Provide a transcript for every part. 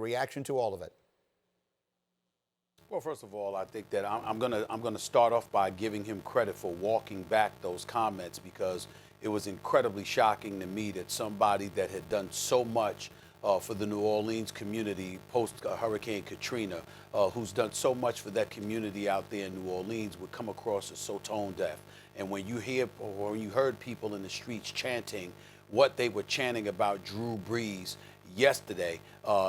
Reaction to all of it. Well, first of all, I think that I'm gonna start off by giving him credit for walking back those comments, because it was incredibly shocking to me that somebody that had done so much for the New Orleans community post Hurricane Katrina, who's done so much for that community out there in New Orleans, would come across as so tone deaf. And when you heard people in the streets chanting what they were chanting about Drew Brees yesterday,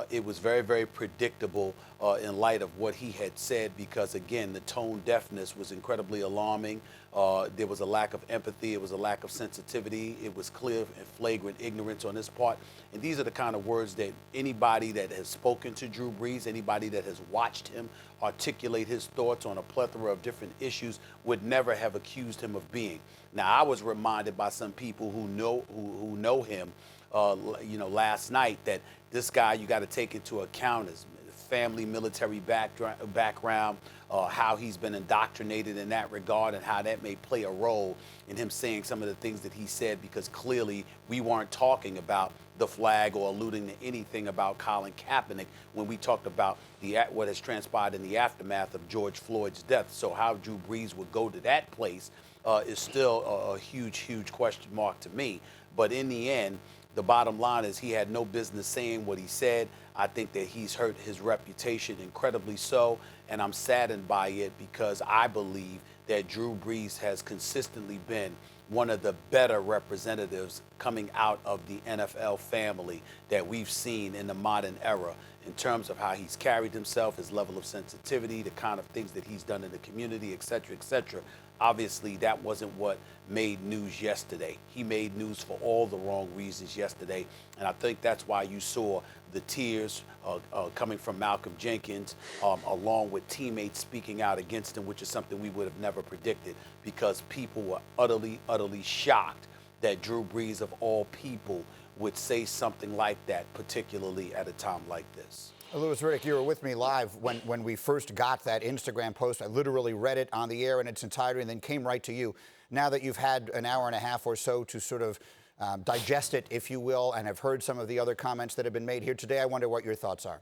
it was very, very predictable in light of what he had said, because, again, the tone deafness was incredibly alarming. There was a lack of empathy. It was a lack of sensitivity. It was clear and flagrant ignorance on his part. And these are the kind of words that anybody that has spoken to Drew Brees, anybody that has watched him articulate his thoughts on a plethora of different issues, would never have accused him of being. Now, I was reminded by some people who know him, last night, that this guy, you got to take into account his family military background, how he's been indoctrinated in that regard, and how that may play a role in him saying some of the things that he said, because clearly we weren't talking about the flag or alluding to anything about Colin Kaepernick when we talked about what has transpired in the aftermath of George Floyd's death. So how Drew Brees would go to that place is still a huge, huge question mark to me. But in the end, the bottom line is he had no business saying what he said. I think that he's hurt his reputation incredibly so, and I'm saddened by it, because I believe that Drew Brees has consistently been one of the better representatives coming out of the NFL family that we've seen in the modern era, in terms of how he's carried himself, his level of sensitivity, the kind of things that he's done in the community, et cetera, et cetera. Obviously, that wasn't what made news yesterday. He made news for all the wrong reasons yesterday, and I think that's why you saw the tears coming from Malcolm Jenkins, along with teammates speaking out against him, which is something we would have never predicted, because people were utterly, utterly shocked that Drew Brees, of all people, would say something like that, particularly at a time like this. Louis Riddick, you were with me live when we first got that Instagram post. I literally read it on the air in its entirety and then came right to you. Now that you've had an hour and a half or so to sort of digest it, if you will, and have heard some of the other comments that have been made here today, I wonder what your thoughts are.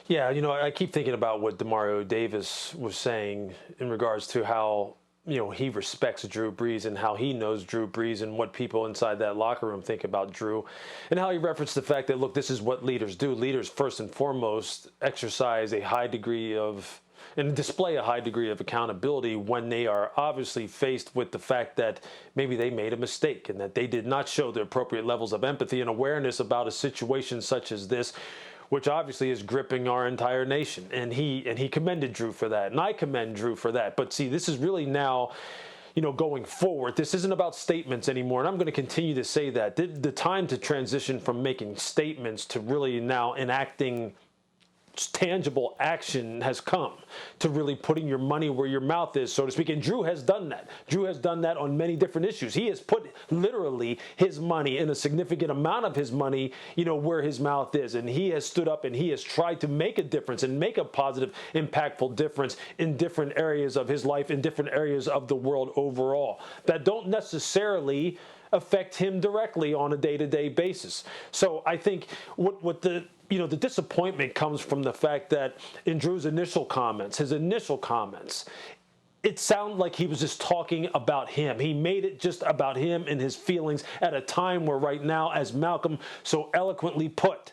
Yeah, I keep thinking about what Demario Davis was saying in regards to how he respects Drew Brees and how he knows Drew Brees and what people inside that locker room think about Drew, and how he referenced the fact that, look, this is what leaders do. Leaders, first and foremost, exercise a high degree of and display a high degree of accountability when they are obviously faced with the fact that maybe they made a mistake and that they did not show the appropriate levels of empathy and awareness about a situation such as this, which obviously is gripping our entire nation. And he commended Drew for that, and I commend Drew for that. But see, this is really now, going forward, this isn't about statements anymore, and I'm going to continue to say that. The time to transition from making statements to really now enacting tangible action has come, to really putting your money where your mouth is, so to speak. And Drew has done that. Drew has done that on many different issues. He has put literally his money, and a significant amount of his money, where his mouth is. And he has stood up and he has tried to make a difference and make a positive, impactful difference in different areas of his life, in different areas of the world overall, that don't necessarily affect him directly on a day-to-day basis. So I think what the disappointment comes from the fact that in Drew's initial comments, it sounded like he was just talking about him. He made it just about him and his feelings at a time where right now, as Malcolm so eloquently put,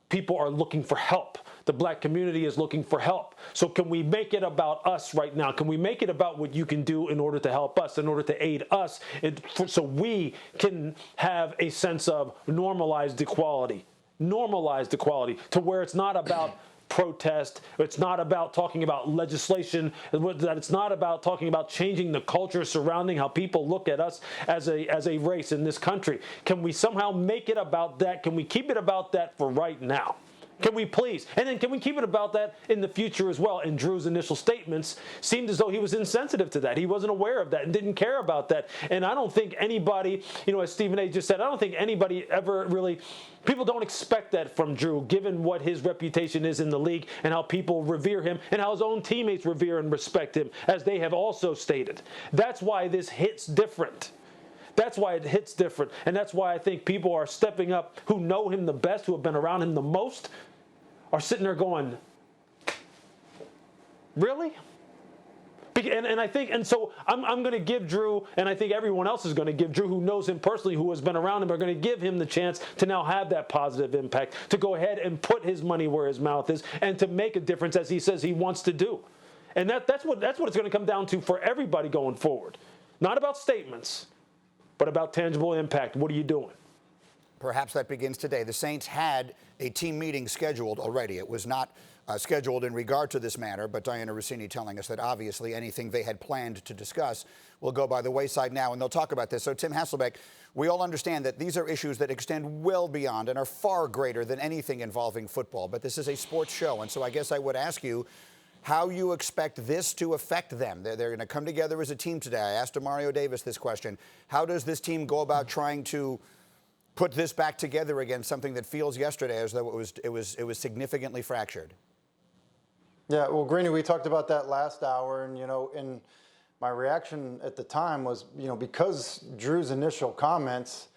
people are looking for help. The black community is looking for help. So can we make it about us right now? Can we make it about what you can do in order to help us, in order to aid us, so we can have a sense of normalized equality to where it's not about protest, it's not about talking about legislation, that it's not about talking about changing the culture surrounding how people look at us as a race in this country. Can we somehow make it about that? Can we keep it about that for right now? Can we please? And then can we keep it about that in the future as well? And Drew's initial statements seemed as though he was insensitive to that. He wasn't aware of that and didn't care about that. And I don't think anybody, as Stephen A. just said, I don't think anybody ever really, people don't expect that from Drew, given what his reputation is in the league and how people revere him and how his own teammates revere and respect him, as they have also stated. That's why this hits different. That's why it hits different. And that's why I think people are stepping up who know him the best, who have been around him the most, are sitting there going, really? And I think, and so I'm going to give Drew, and I think everyone else is going to give Drew, who knows him personally, who has been around him, are going to give him the chance to now have that positive impact, to go ahead and put his money where his mouth is, and to make a difference as he says he wants to do. And that's what it's going to come down to for everybody going forward. Not about statements, but about tangible impact. What are you doing? Perhaps that begins today. The Saints had a team meeting scheduled already. It was not scheduled in regard to this matter, but Diana Rossini telling us that obviously anything they had planned to discuss will go by the wayside now, and they'll talk about this. So, Tim Hasselbeck, we all understand that these are issues that extend well beyond and are far greater than anything involving football, but this is a sports show, and so I guess I would ask you how you expect this to affect them. They're going to come together as a team today. I asked Mario Davis this question. How does this team go about trying to put this back together again, something that feels yesterday as though it was significantly fractured? Yeah, well, Greeny, we talked about that last hour, and, and my reaction at the time was, because Drew's initial comments,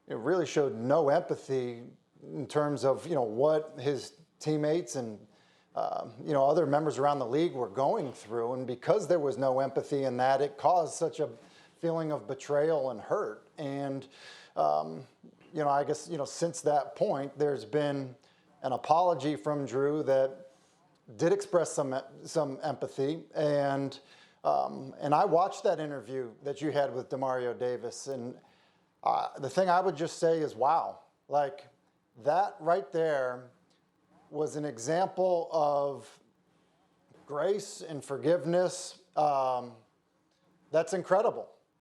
it really showed no empathy in terms of, what his teammates and, other members around the league were going through. And because there was no empathy in that, it caused such a feeling of betrayal and hurt. And, I guess, since that point, there's been an apology from Drew that did express some empathy, and I watched that interview that you had with Demario Davis, and the thing I would just say is, wow, like that right there was an example of grace and forgiveness. That's incredible.